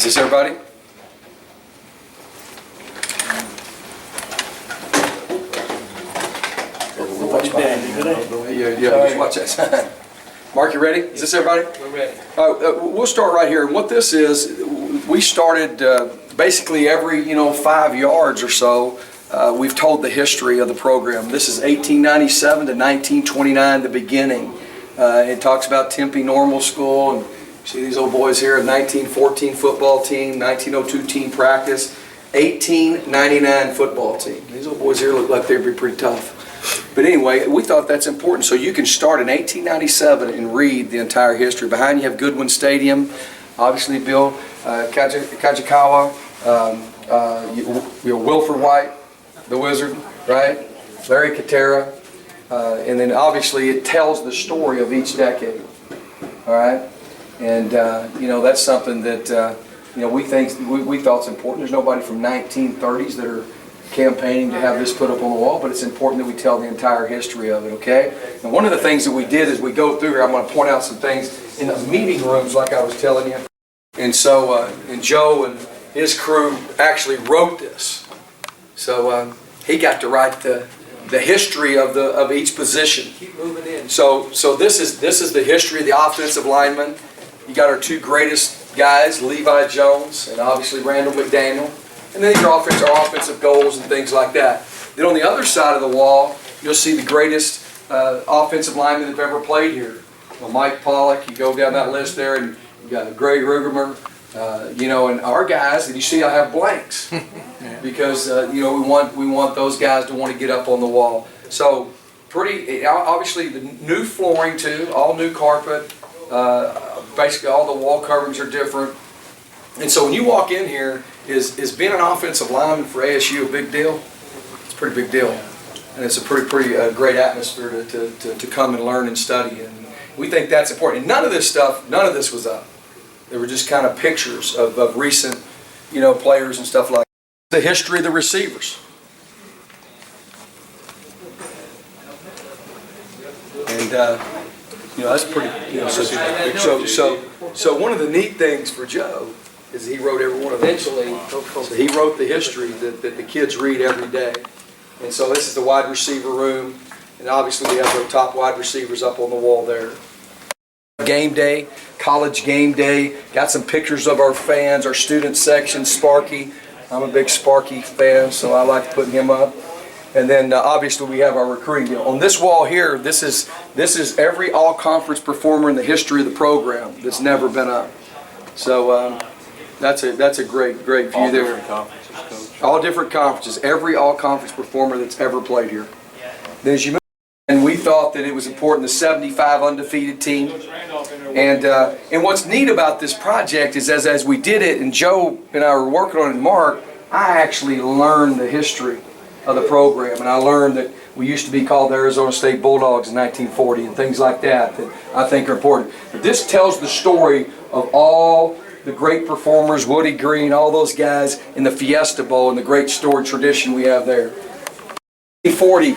Is this everybody? Yeah, watch that. Mark, you ready? Is this everybody? We're ready. We'll start right here. And what this is, we started basically every 5 yards or so. We've told the history of the program. This is 1897 to 1929, the beginning. It talks about Tempe Normal School, and you see these old boys here, 1914 football team, 1902 team practice, 1899 football team. These old boys here look like they'd be pretty tough. But anyway, we thought that's important. So you can start in 1897 and read the entire history. Behind you have Goodwin Stadium, obviously Bill Kajikawa, Wilford White, the Wizard, right? Larry Katera. And then obviously it tells the story of each decade. All right? And, that's something that, we thought is important. There's nobody from 1930s that are campaigning to have this put up on the wall, but it's important that we tell the entire history of it, okay? And one of the things that we did as we go through here, I'm going to point out some things in the meeting rooms like I was telling you. And so, and Joe and his crew actually wrote this. So he got to write the history of each position. Keep moving in. So this is the history of the offensive linemen. You got our two greatest guys, Levi Jones and obviously Randall McDaniel. And then your offensive goals and things like that. Then on the other side of the wall, you'll see the greatest offensive linemen that have ever played here. Well, Mike Pollock, you go down that list there, and you got Greg Rugermer, and our guys. And you see, I have blanks because we want those guys to want to get up on the wall. So pretty obviously the new flooring too, all new carpet. Basically, all the wall coverings are different. And so when you walk in here, is being an offensive lineman for ASU a big deal? It's a pretty big deal. And it's a pretty great atmosphere to come and learn and study. And we think that's important. And none of this was up. They were just kind of pictures of recent, players and stuff like that. The history of the receivers. And, that's pretty, so one of the neat things for Joe is he wrote every one of them. Eventually. So he wrote the history that the kids read every day. And so this is the wide receiver room. And obviously we have the top wide receivers up on the wall there. Game day, college game day. Got some pictures of our fans, our student section, Sparky. I'm a big Sparky fan, so I like putting him up. And then obviously we have our recruiting deal. On this wall here, this is every all-conference performer in the history of the program that's never been up. So that's a great view all there. Different conferences, Coach. All different conferences, every all-conference performer that's ever played here. Then as you move, and we thought that it was important, the 75 undefeated team. And what's neat about this project is as we did it, and Joe and I were working on it, and Mark, I actually learned the history of the program, and I learned that we used to be called the Arizona State Bulldogs in 1940 and things like that I think are important. But this tells the story of all the great performers, Woody Green, all those guys in the Fiesta Bowl and the great story tradition we have there. 1940,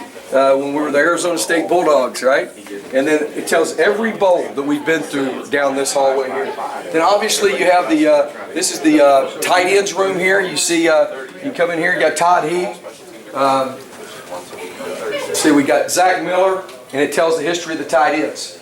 when we were the Arizona State Bulldogs, right? And then it tells every bowl that we've been through down this hallway here. Then obviously you have this is the tight ends room here. You see, you come in here, you got Todd Heap. See, we got Zach Miller, and it tells the history of the tight ends.